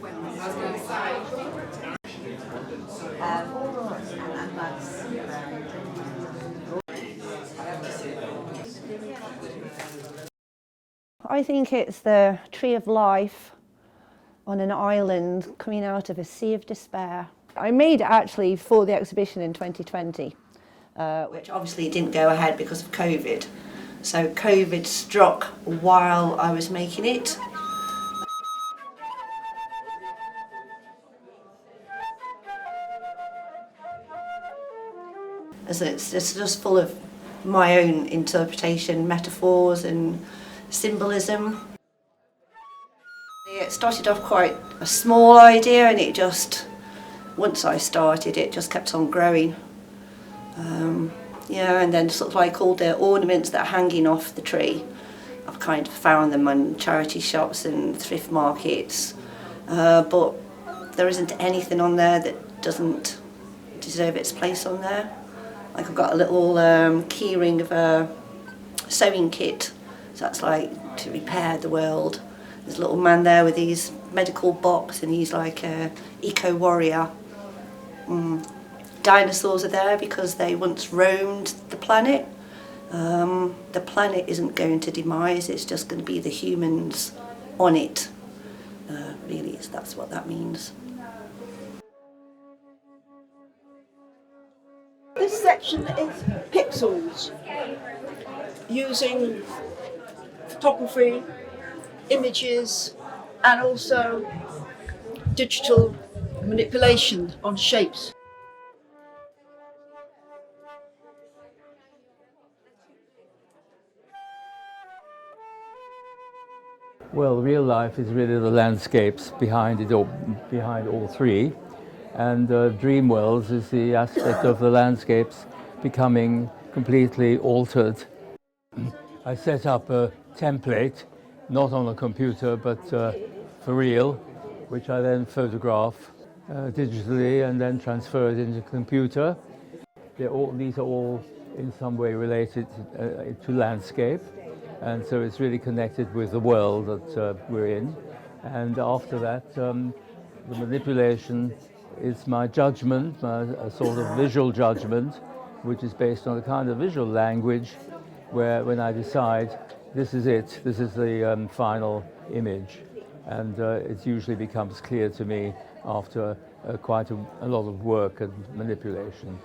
And that's I think it's the tree of life on an island coming out of a sea of despair. I made it actually for the exhibition in 2020. which obviously didn't go ahead because of COVID. So COVID struck while I was making it. So it's just full of my own interpretation, metaphors and symbolism. It started off quite a small idea, and it just, once I started, it just kept on growing. And then sort of like all the ornaments that are hanging off the tree, I've kind of found them on charity shops and thrift markets, but there isn't anything on there that doesn't deserve its place on there. Like I've got a little key ring of a sewing kit, so that's like to repair the world. There's a little man there with his medical box, and he's like a eco-warrior. Dinosaurs are there because they once roamed the planet. The planet isn't going to demise, it's just going to be the humans on it. Really, that's what that means. This section is pixels, using photography, images, and also digital manipulation on shapes. Well, real life is really the landscapes behind it, or behind all three. And dream worlds is the aspect of the landscapes becoming completely altered. I set up a template, not on a computer, but for real, which I then photograph digitally and then transfer it into the computer. These are all in some way related to landscape, and so it's really connected with the world that we're in. And after that, the manipulation is my judgment, a sort of visual judgment, which is based on a kind of visual language, where when I decide this is it, this is the final image, and it usually becomes clear to me after quite a lot of work and manipulation.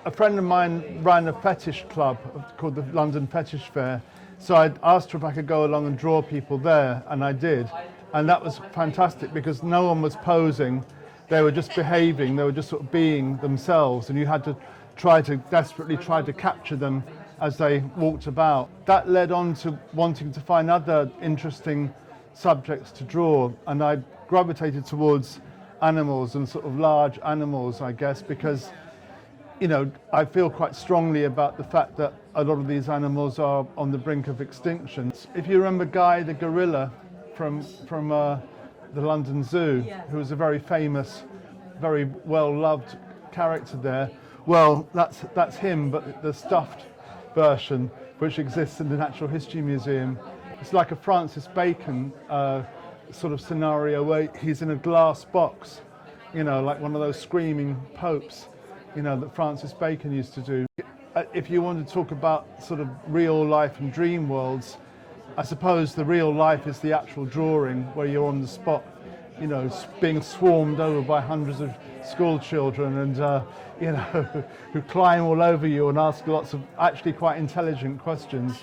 A friend of mine ran a fetish club called the London Fetish Fair, so I asked her if I could go along and draw people there, and I did. And that was fantastic because no one was posing, they were just behaving, they were just sort of being themselves, and you had to desperately try to capture them as they walked about. That led on to wanting to find other interesting subjects to draw, and I gravitated towards animals and sort of large animals, I guess, because I feel quite strongly about the fact that a lot of these animals are on the brink of extinction. If you remember Guy the gorilla from the London Zoo, who was a very famous, very well-loved character there, well, that's him, but the stuffed version, which exists in the Natural History Museum. It's like a Francis Bacon sort of scenario where he's in a glass box, like one of those screaming popes, that Francis Bacon used to do. If you want to talk about sort of real life and dream worlds, I suppose the real life is the actual drawing where you're on the spot, being swarmed over by hundreds of school children and, who climb all over you and ask lots of actually quite intelligent questions.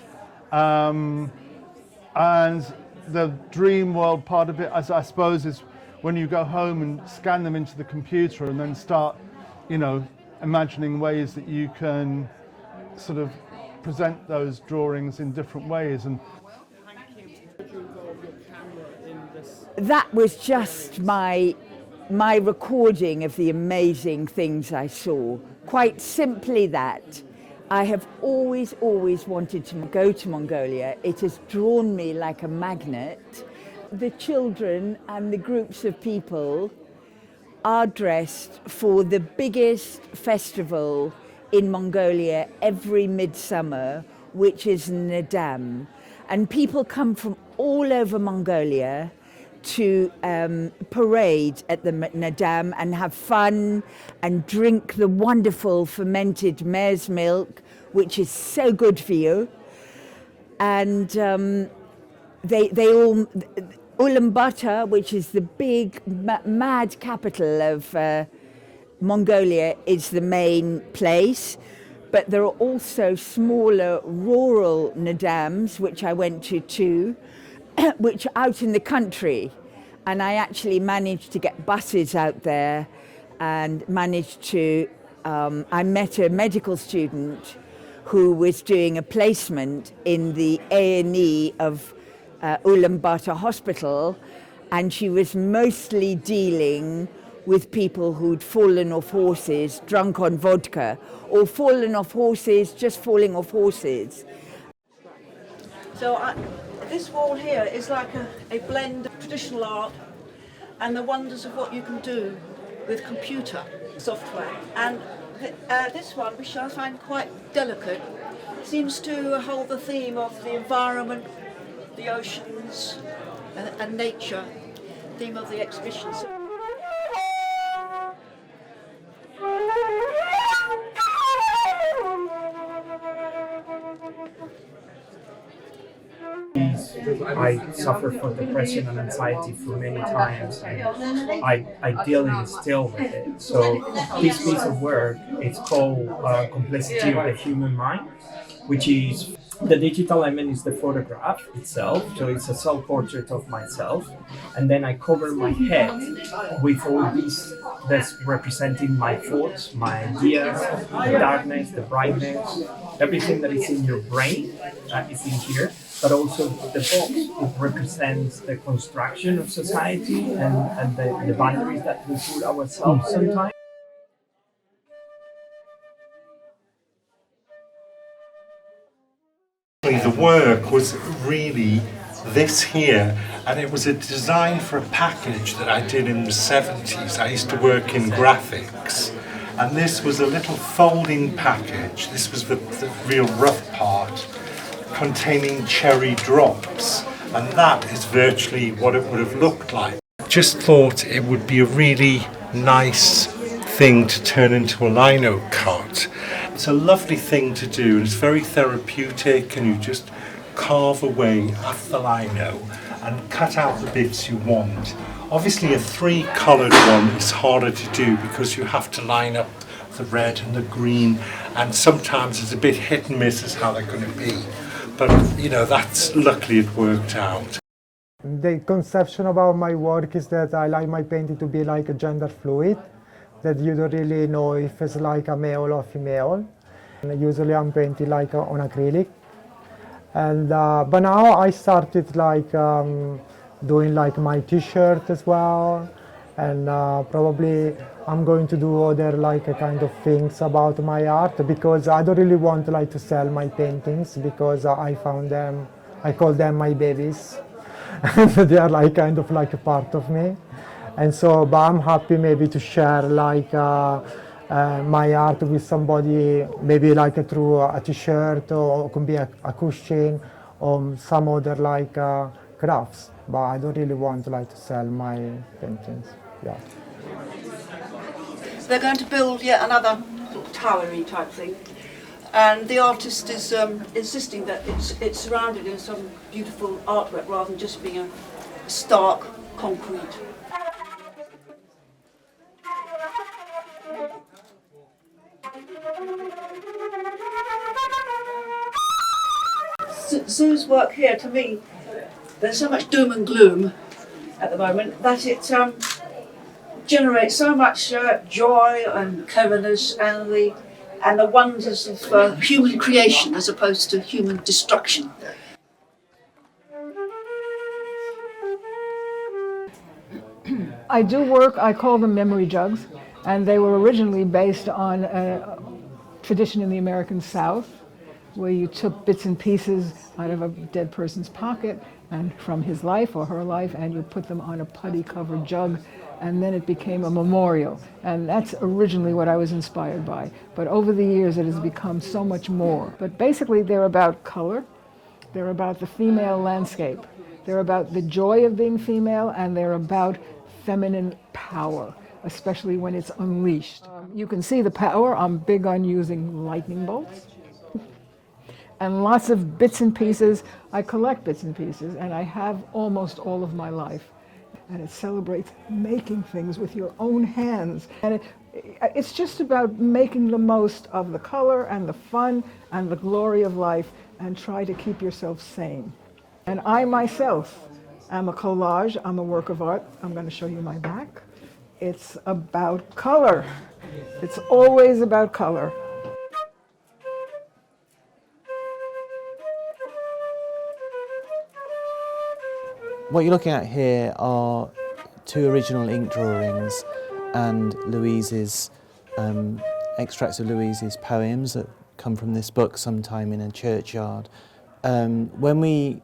And the dream world part of it, as I suppose, is when you go home and scan them into the computer and then start, imagining ways that you can sort of present those drawings in different ways. And that was just my recording of the amazing things I saw. Quite simply that. I have always wanted to go to Mongolia. It has drawn me like a magnet. The children and the groups of people are dressed for the biggest festival in Mongolia every midsummer, which is Nadam. And people come from all over Mongolia to parade at the Nadam and have fun and drink the wonderful fermented mare's milk, which is so good for you. And they all, Ulaanbaatar, which is the big mad capital of Mongolia, is the main place. But there are also smaller rural Nadams, which I went to too, which are out in the country. And I actually managed to get buses out there and managed to, I met a medical student who was doing a placement in the A&E of Ulaanbaatar Hospital, and she was mostly dealing with people who'd fallen off horses, drunk on vodka, or fallen off horses, just falling off horses. So this wall here is like a blend of traditional art and the wonders of what you can do with computer software. And this one, which I find quite delicate, seems to hold the theme of the environment, the oceans and nature, theme of the exhibition. I suffer from depression and anxiety for many times, and I dealing still with it. So this piece of work, it's called Complexity of the Human Mind, which is the digital element is the photograph itself, so it's a self-portrait of myself, and then I cover my head with all these that's representing my thoughts, my ideas, the darkness, the brightness, everything that is in your brain is in here. But also the box, it represents the construction of society and the boundaries that we put ourselves sometimes. The work was really this here, and it was a design for a package that I did in the 70s. I used to work in graphics, and this was a little folding package. This was the real rough part, containing cherry drops, and that is virtually what it would have looked like. Just thought it would be a really nice thing to turn into a lino cut. It's a lovely thing to do, and it's very therapeutic, and you just carve away at the lino and cut out the bits you want. Obviously a three-coloured one is harder to do because you have to line up the red and the green, and sometimes it's a bit hit and miss as how they're going to be. But, you know, that's luckily it worked out. The conception about my work is that I like my painting to be like a gender fluid, that you don't really know if it's like a male or female. And usually I'm painting like on acrylic. And but now I started like doing like my t-shirt as well, and probably I'm going to do other like kind of things about my art, because I don't really want like to sell my paintings, because I found them, I call them my babies. They are like kind of like a part of me, and so but I'm happy maybe to share like my art with somebody, maybe like through a t-shirt, or it can be a cushion or some other like crafts, but I don't really want like to sell my paintings. Yeah. They're going to build yet another sort of towery type thing, and the artist is insisting that it's surrounded in some beautiful artwork rather than just being a stark concrete. Sue's work here, to me, there's so much doom and gloom at the moment that it generates so much joy and cleverness and the wonders of human creation as opposed to human destruction. I do work, I call them memory jugs, and they were originally based on a tradition in the American South, where you took bits and pieces out of a dead person's pocket and from his life or her life, and you put them on a putty-covered jug and then it became a memorial. And that's originally what I was inspired by. But over the years, it has become so much more. But basically, they're about color. They're about the female landscape. They're about the joy of being female, and they're about feminine power, especially when it's unleashed. You can see the power. I'm big on using lightning bolts. And lots of bits and pieces. I collect bits and pieces, and I have almost all of my life. And it celebrates making things with your own hands. And it's just about making the most of the color and the fun and the glory of life, and try to keep yourself sane. And I myself am a collage, I'm a work of art. I'm going to show you my back. It's about color. It's always about color. What you're looking at here are two original ink drawings and Louise's extracts of Louise's poems that come from this book, Sometime in a Churchyard. When we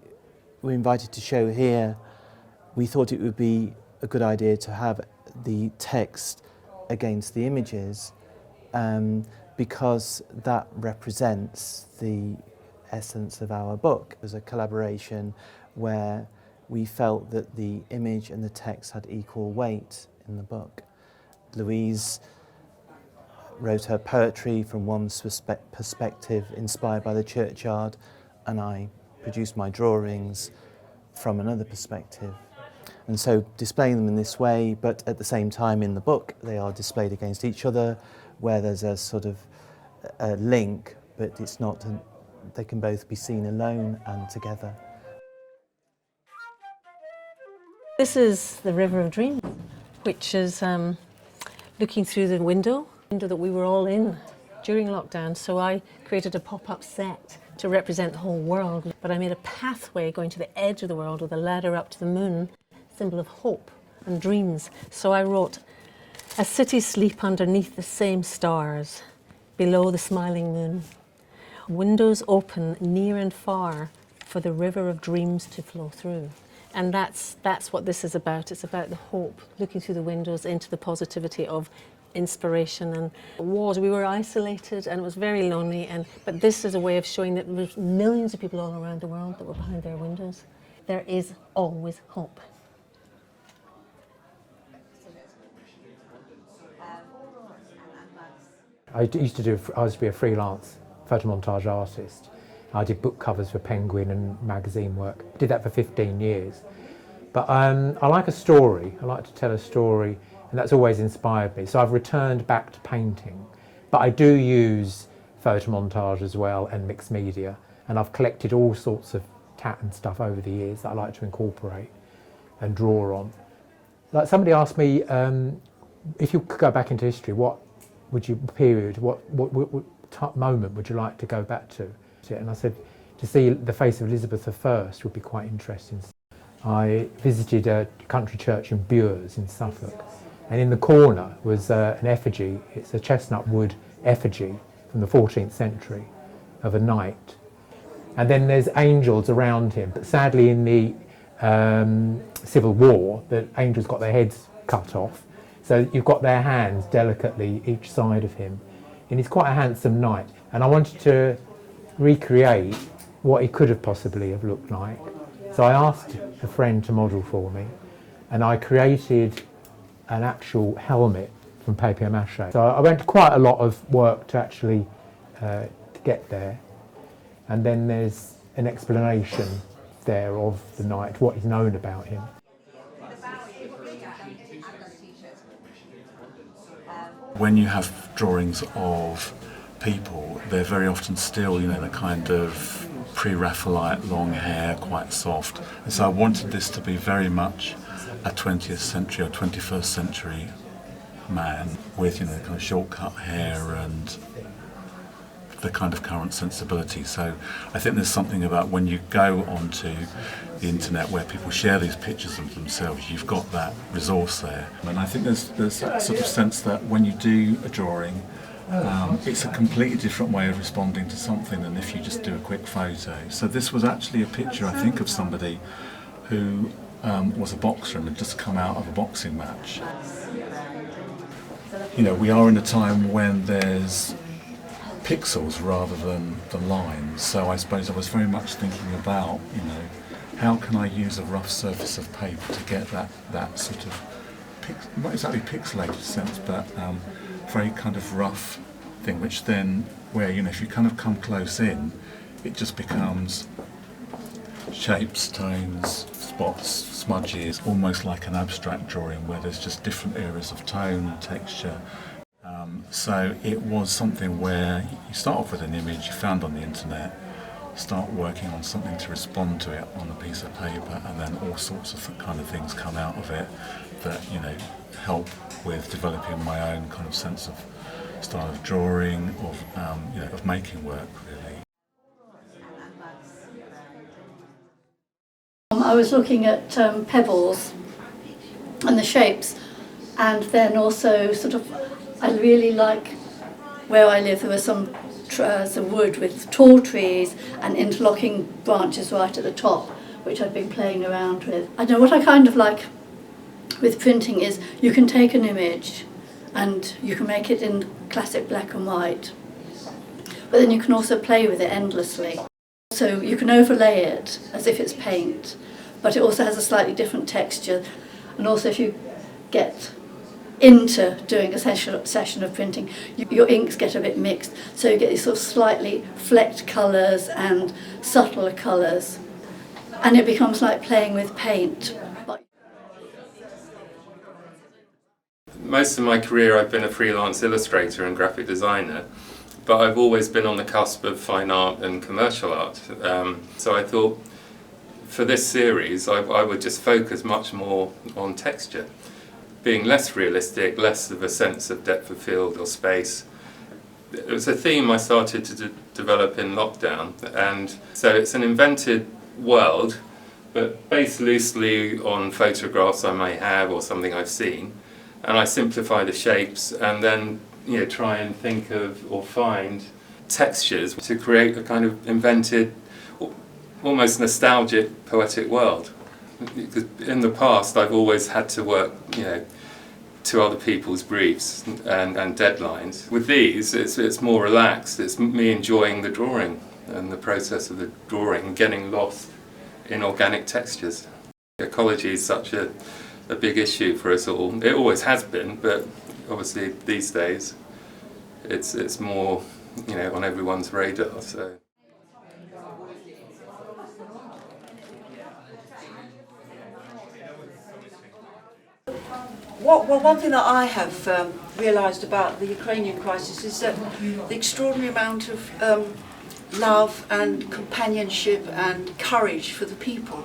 were invited to show here, we thought it would be a good idea to have the text against the images because that represents the essence of our book. It was a collaboration where we felt that the image and the text had equal weight in the book. Louise wrote her poetry from one perspective inspired by the churchyard, and I produced my drawings from another perspective. And so displaying them in this way, but at the same time in the book they are displayed against each other, where there's a sort of a link, but it's not, they can both be seen alone and together. This is the River of Dreams, which is looking through the window that we were all in during lockdown. So I created a pop-up set to represent the whole world, but I made a pathway going to the edge of the world with a ladder up to the moon, symbol of hope and dreams. So I wrote, "A city sleep underneath the same stars, below the smiling moon. Windows open near and far for the river of dreams to flow through." And that's what this is about. It's about the hope, looking through the windows into the positivity of inspiration. And we were isolated and it was very lonely, but this is a way of showing that there's millions of people all around the world that were behind their windows. There is always hope. I used to be a freelance photomontage artist. I did book covers for Penguin and magazine work. Did that for 15 years. But I like a story. I like to tell a story, and that's always inspired me. So I've returned back to painting. But I do use photomontage as well and mixed media. And I've collected all sorts of tat and stuff over the years that I like to incorporate and draw on. Like somebody asked me, if you could go back into history, what moment would you like to go back to? And I said, to see the face of Elizabeth I would be quite interesting. I visited a country church in Bures in Suffolk, and in the corner was an effigy. It's a chestnut wood effigy from the 14th century of a knight. And then there's angels around him, but sadly in the Civil War, the angels got their heads cut off. So you've got their hands delicately each side of him. And he's quite a handsome knight. And I wanted to recreate what he could have possibly have looked like. So I asked a friend to model for me, and I created an actual helmet from papier-mâché. So I went to quite a lot of work to actually to get there. And then there's an explanation there of the knight, what is known about him. When you have drawings of people, they're very often still, the kind of pre-Raphaelite, long hair, quite soft. And so I wanted this to be very much a 20th century or 21st century man with, kind of short-cut hair and the kind of current sensibility. So I think there's something about when you go onto the internet where people share these pictures of themselves, you've got that resource there. And I think there's that sort of sense that when you do a drawing, it's a completely different way of responding to something than if you just do a quick photo. So this was actually a picture, I think, of somebody who was a boxer and had just come out of a boxing match. You know, we are in a time when there's pixels rather than the lines, so I suppose I was very much thinking about, you know, how can I use a rough surface of paper to get that sort of, not exactly pixelated sense, but very kind of rough thing, which then, where, you know, if you kind of come close in, it just becomes shapes, tones, spots, smudges, almost like an abstract drawing where there's just different areas of tone, texture. So it was something where you start off with an image you found on the internet, start working on something to respond to it on a piece of paper, and then all sorts of kind of things come out of it that, you know, help with developing my own kind of sense of style of drawing, of you know, of making work, really. I was looking at pebbles and the shapes, and then also sort of, I really like where I live, there was some wood with tall trees and interlocking branches right at the top, which I've been playing around with. I know what I kind of like with printing is you can take an image and you can make it in classic black and white, but then you can also play with it endlessly. So you can overlay it as if it's paint, but it also has a slightly different texture. And also if you get into doing a session of printing, your inks get a bit mixed, so you get these sort of slightly flecked colours and subtler colours, and it becomes like playing with paint. Most of my career I've been a freelance illustrator and graphic designer, but I've always been on the cusp of fine art and commercial art. So I thought for this series I would just focus much more on texture, being less realistic, less of a sense of depth of field or space. It was a theme I started to develop in lockdown, and so it's an invented world, but based loosely on photographs I may have or something I've seen, and I simplify the shapes and then, you know, try and think of or find textures to create a kind of invented, almost nostalgic, poetic world. Because in the past I've always had to work, you know, to other people's briefs and deadlines. With these, it's more relaxed. It's me enjoying the drawing and the process of the drawing and getting lost in organic textures. Ecology is such a big issue for us all. It always has been, but obviously these days it's more, you know, on everyone's radar. So. Well, one thing that I have realised about the Ukrainian crisis is that the extraordinary amount of love and companionship and courage for the people.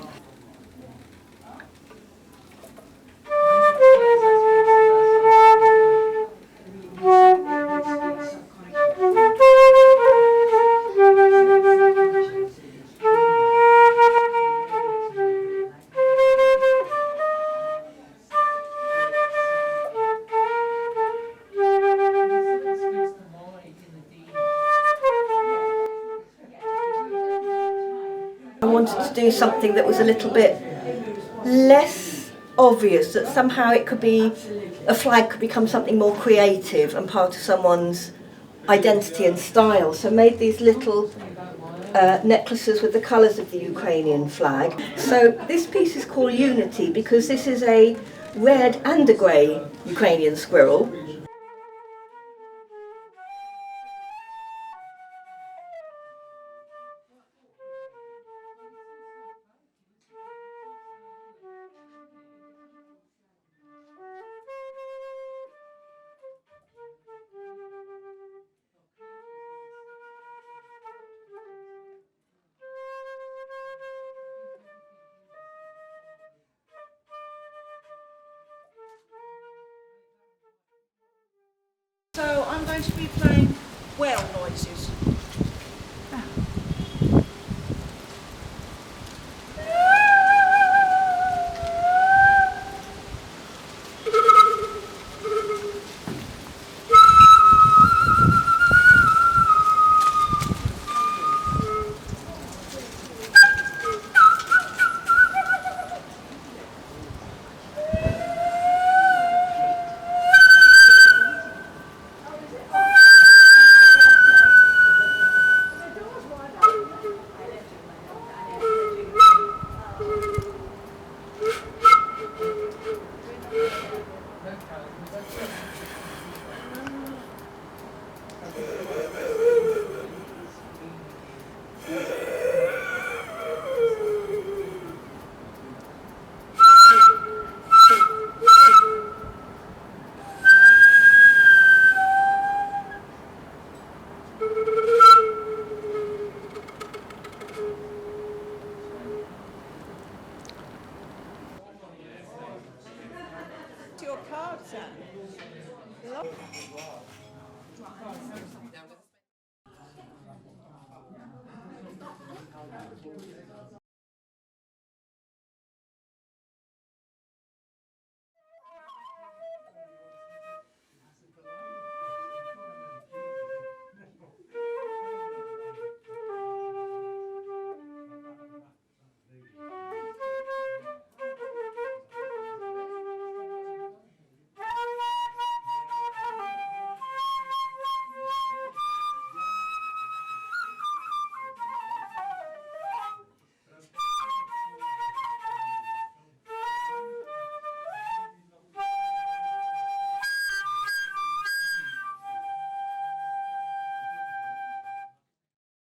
I wanted to do something that was a little bit less obvious, that somehow it could be, a flag could become something more creative and part of someone's identity and style. So I made these little necklaces with the colours of the Ukrainian flag. So this piece is called Unity because this is a red and a grey Ukrainian squirrel. So I'm going to be playing whale noises. Your card, Sam.